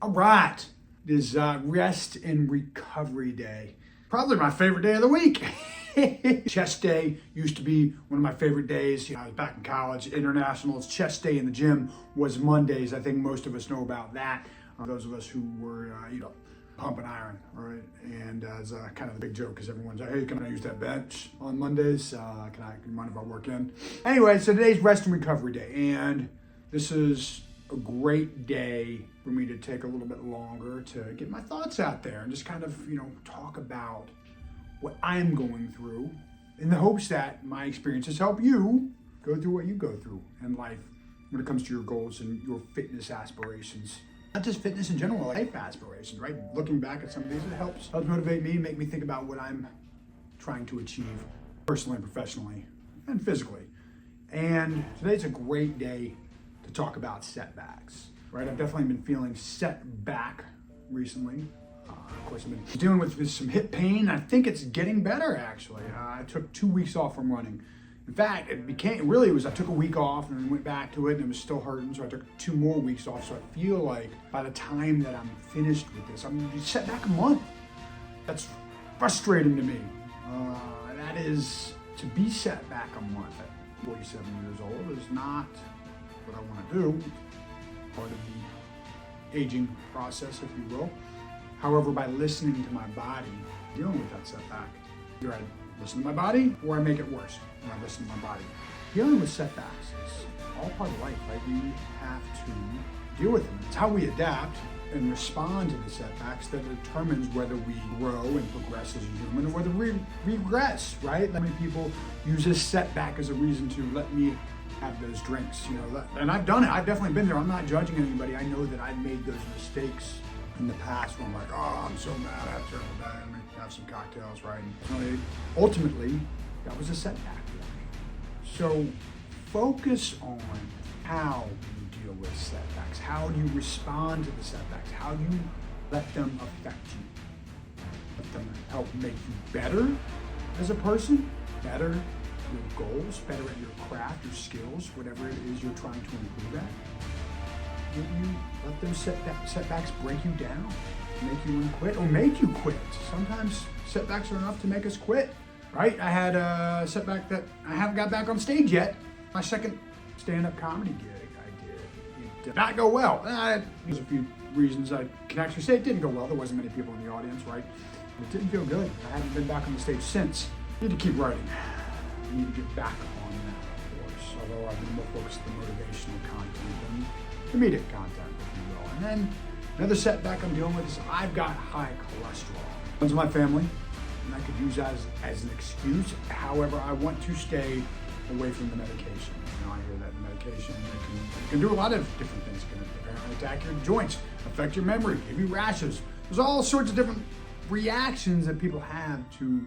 All right, it is rest and recovery day. Probably my favorite day of the week. Chest day used to be one of my favorite days. I was back in college. Internationals, chest day in the gym was Mondays. I think most of us know about that. Those of us who were, pumping iron, right? And it's kind of a big joke because everyone's like, hey, can I use that bench on Mondays? Can you mind if I work in? Anyway, so today's rest and recovery day. And this is a great day for me to take a little bit longer to get my thoughts out there and just kind of, talk about what I'm going through in the hopes that my experiences help you go through what you go through in life when it comes to your goals and your fitness aspirations. Not just fitness in general, like life aspirations, right? Looking back at some of these, it helps motivate me, make me think about what I'm trying to achieve personally, professionally, and physically. And today's a great day to talk about setbacks, right? I've definitely been feeling set back recently. Of course, I've been dealing with some hip pain. I think it's getting better, actually. I took 2 weeks off from running. In fact, I took a week off and then went back to it and it was still hurting, so I took 2 more weeks off. So I feel like by the time that I'm finished with this, I'm gonna be set back a month. That's frustrating to me. That is, to be set back a month at 47 years old is not what I want to do. Part of the aging process, if you will. However, by listening to my body, dealing with that setback, either I listen to my body or I make it worse when I listen to my body. Dealing with setbacks is all part of life, right? We have to deal with them. It's how we adapt and respond to the setbacks that determines whether we grow and progress as a human or whether we regress, right? Many people use this setback as a reason to let me have those drinks, and I've done it. I've definitely been there. I'm not judging anybody. I know that I've made those mistakes in the past where I'm like, oh, I'm so mad, I have a terrible day, let me have some cocktails, right? And ultimately, that was a setback for me. So focus on how you deal with setbacks. How do you respond to the setbacks? How do you let them affect you? Let them help make you better as a person, better at your goals, better at your craft, your skills, whatever it is you're trying to improve at. You let those setbacks break you down, make you want to quit, or make you quit. Sometimes setbacks are enough to make us quit, right? I had a setback that I haven't got back on stage yet. My second stand-up comedy gig I did. It did not go well. There's a few reasons I can actually say it didn't go well. There wasn't many people in the audience, right? It didn't feel good. I haven't been back on the stage since. I need to keep writing. I need to get back on that, of course. Although I've been more focused on the motivational content than comedic content, if you will. And then another setback I'm dealing with is I've got high cholesterol. Runs in my family, and I could use that as an excuse. However, I want to stay away from the medication. I hear that the medication can do a lot of different things. It can apparently attack your joints, affect your memory, give you rashes. There's all sorts of different reactions that people have to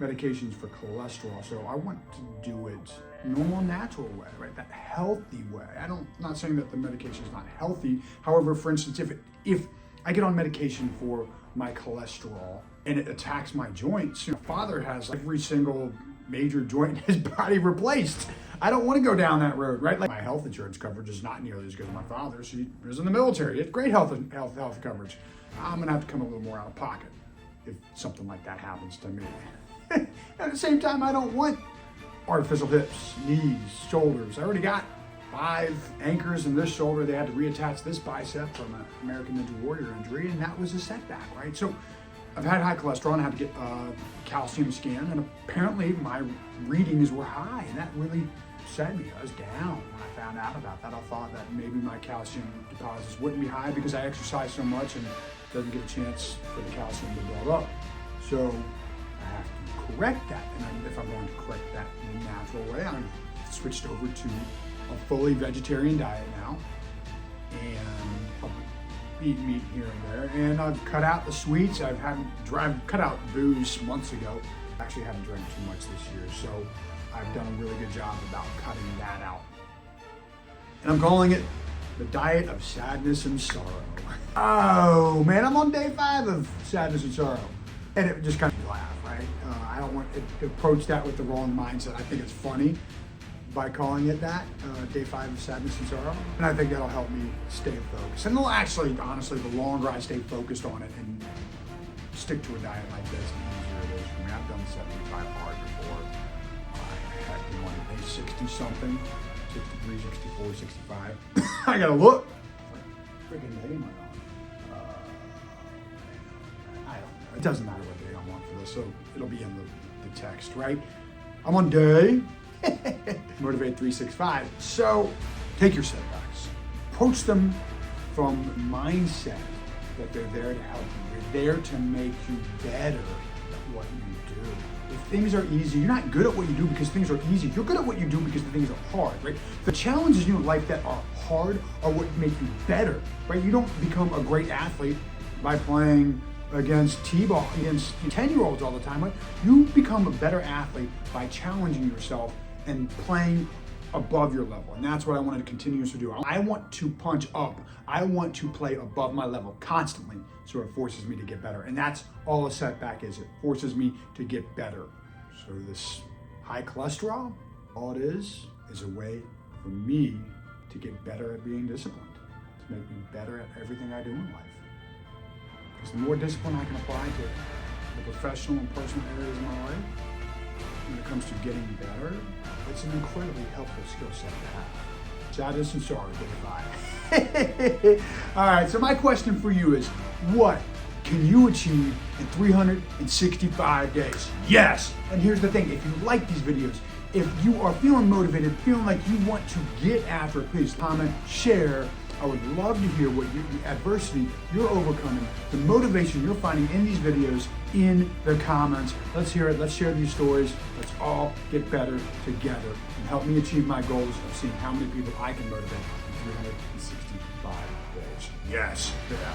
medications for cholesterol. So I want to do it normal, natural way, right? That healthy way. I'm not saying that the medication is not healthy. However, for instance, if I get on medication for my cholesterol and it attacks my joints, my father has every single major joint in his body replaced. I don't want to go down that road, right? Like my health insurance coverage is not nearly as good as my father's. He was in the military. He had great health coverage. I'm gonna have to come a little more out of pocket if something like that happens to me. At the same time, I don't want artificial hips, knees, shoulders. I already got 5 anchors in this shoulder. They had to reattach this bicep from an American Ninja Warrior injury, and that was a setback, right? So I've had high cholesterol and I had to get a calcium scan, and apparently my readings were high, and that really set me. I was down when I found out about that. I thought that maybe my calcium deposits wouldn't be high because I exercise so much and doesn't get a chance for the calcium to build up. So I have to correct that, and if I'm going to correct that in a natural way, I've switched over to a fully vegetarian diet now, and I'll eat meat here and there, and I've cut out the sweets. I've cut out booze months ago. Actually haven't drank too much this year, so I've done a really good job about cutting that out. And I'm calling it the diet of sadness and sorrow. Oh man, I'm on day 5 of sadness and sorrow. And it just kind of laugh, right? I don't want to approach that with the wrong mindset. I think it's funny, by calling it that, day 5 of sadness and sorrow. And I think that'll help me stay focused. And it'll actually, honestly, the longer I stay focused on it and stick to a diet like this, the easier it is for me. I've done 75 hard before. I had one day 60 something, 63, 64, 65. I gotta look. What freaking day am I on? I don't know. It doesn't matter what day I'm on for this, so it'll be in the text, right? I'm on day Motivate 365. So take your setbacks, approach them from the mindset that they're there to help you. They're there to make you better at what you do. If things are easy, you're not good at what you do because things are easy. You're good at what you do because the things are hard, right? The challenges in your life that are hard are what make you better, right? You don't become a great athlete by playing against T-ball, against 10-year-olds all the time, right? You become a better athlete by challenging yourself and playing above your level. And that's what I want to continue to do. I want to punch up. I want to play above my level constantly, so it forces me to get better. And that's all a setback is. It forces me to get better. So this high cholesterol, all it is a way for me to get better at being disciplined, to make me better at everything I do in life. Because the more discipline I can apply to the professional and personal areas of my life, when it comes to getting better, it's an incredibly helpful skill set to have. Sadness and sorrow, day 5. All right, so my question for you is, what can you achieve in 365 days? Yes! And here's the thing, if you like these videos, if you are feeling motivated, feeling like you want to get after it, please comment, share. I would love to hear what the adversity you're overcoming, the motivation you're finding in these videos in the comments. Let's hear it. Let's share these stories. Let's all get better together and help me achieve my goals of seeing how many people I can motivate in 365 days. Yes. Yeah.